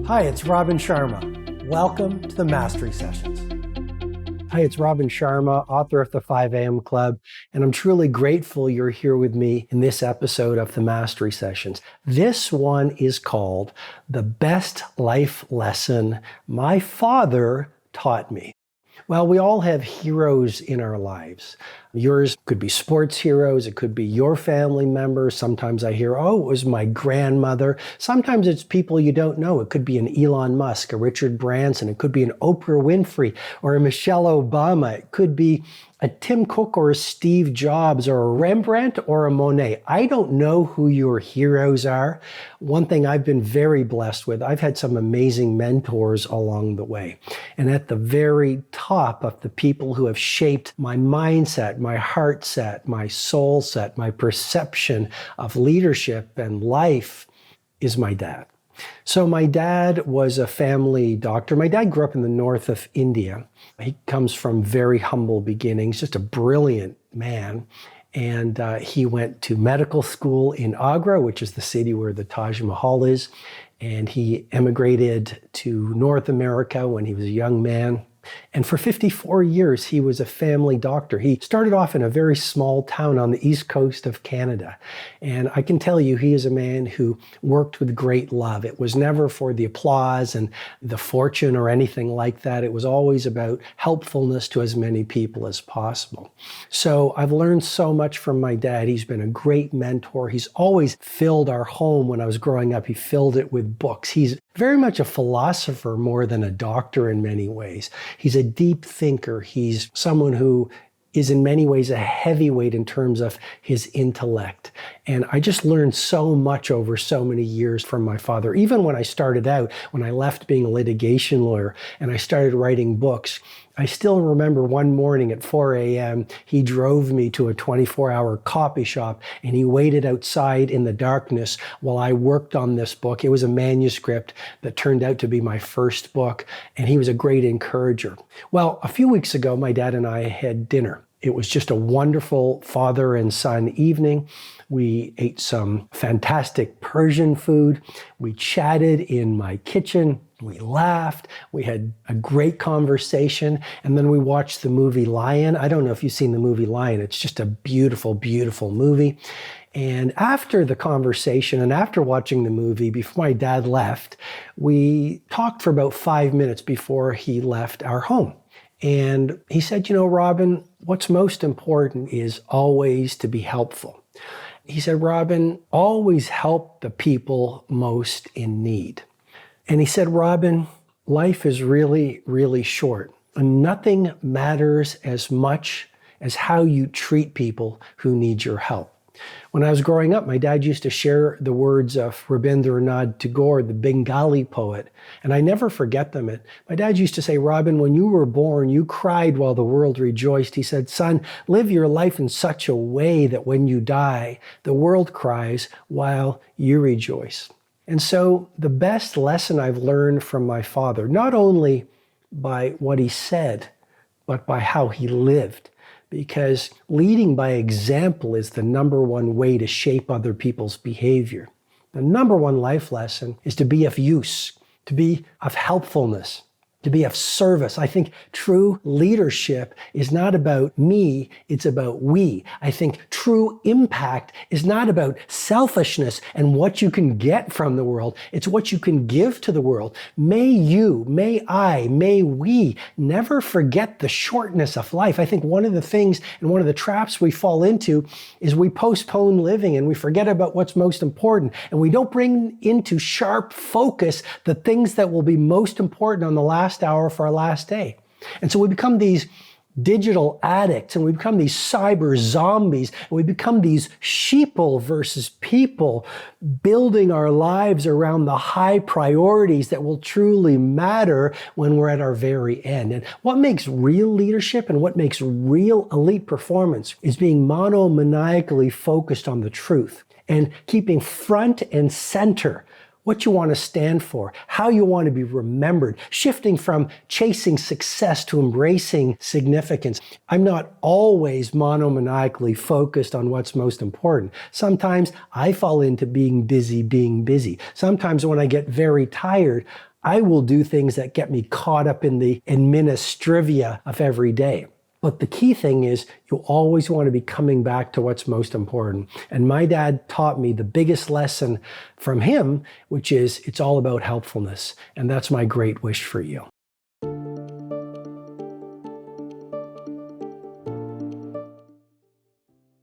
Hi, it's Robin Sharma. Welcome to the Mastery Sessions. Hi, it's Robin Sharma, author of the 5 a.m. Club, and I'm truly grateful you're here with me in this episode of the Mastery Sessions. This one is called The Best Life Lesson My Father Taught Me. Well, we all have heroes in our lives. Yours could be sports heroes. It could be your family members. Sometimes I hear, oh, it was my grandmother. Sometimes it's people you don't know. It could be an Elon Musk, a Richard Branson. It could be an Oprah Winfrey or a Michelle Obama. It could be a Tim Cook or a Steve Jobs or a Rembrandt or a Monet. I don't know who your heroes are. One thing I've been very blessed with, I've had some amazing mentors along the way. And at the very top of the people who have shaped my mindset, my heart set, my soul set, my perception of leadership and life is my dad. So my dad was a family doctor. My dad grew up in the north of India. He comes from very humble beginnings, just a brilliant man. And he went to medical school in Agra, which is the city where the Taj Mahal is. And he emigrated to North America when he was a young man. And for 54 years, he was a family doctor. He started off in a very small town on the east coast of Canada. And I can tell you, he is a man who worked with great love. It was never for the applause and the fortune or anything like that. It was always about helpfulness to as many people as possible. So I've learned so much from my dad. He's been a great mentor. He's always filled our home when I was growing up. He filled it with books. He's very much a philosopher more than a doctor in many ways. He's a deep thinker. He's someone who is in many ways a heavyweight in terms of his intellect. And I just learned so much over so many years from my father. Even when I started out, when I left being a litigation lawyer and I started writing books, I still remember one morning at 4 a.m., he drove me to a 24-hour copy shop and he waited outside in the darkness while I worked on this book. It was a manuscript that turned out to be my first book, and he was a great encourager. Well, a few weeks ago, my dad and I had dinner. It was just a wonderful father and son evening. We ate some fantastic Persian food. We chatted in my kitchen. We laughed. We had a great conversation. And then we watched the movie Lion. I don't know if you've seen the movie Lion. It's just a beautiful, beautiful movie. And after the conversation and after watching the movie, before my dad left, we talked for about 5 minutes before he left our home. And he said, you know, Robin, what's most important is always to be helpful. He said, Robin, always help the people most in need. And he said, Robin, life is really, really short. And nothing matters as much as how you treat people who need your help. When I was growing up, my dad used to share the words of Rabindranath Tagore, the Bengali poet, and I never forget them. My dad used to say, Robin, when you were born, you cried while the world rejoiced. He said, son, live your life in such a way that when you die, the world cries while you rejoice. And so the best lesson I've learned from my father, not only by what he said, but by how he lived, because leading by example is the number one way to shape other people's behavior. The number one life lesson is to be of use, to be of helpfulness, to be of service. I think true leadership is not about me, it's about we. I think true impact is not about selfishness and what you can get from the world. It's what you can give to the world. May you, may I, may we never forget the shortness of life. I think one of the things and one of the traps we fall into is we postpone living and we forget about what's most important. And we don't bring into sharp focus the things that will be most important on the last hour for our last day. And so we become these digital addicts and we become these cyber zombies and we become these sheeple versus people, building our lives around the high priorities that will truly matter when we're at our very end. And what makes real leadership and what makes real elite performance is being monomaniacally focused on the truth and keeping front and center what you want to stand for, how you want to be remembered, shifting from chasing success to embracing significance. I'm not always monomaniacally focused on what's most important. Sometimes I fall into being busy. Sometimes when I get very tired, I will do things that get me caught up in the administrivia of every day. But the key thing is you always want to be coming back to what's most important. And my dad taught me the biggest lesson from him, which is it's all about helpfulness. And that's my great wish for you.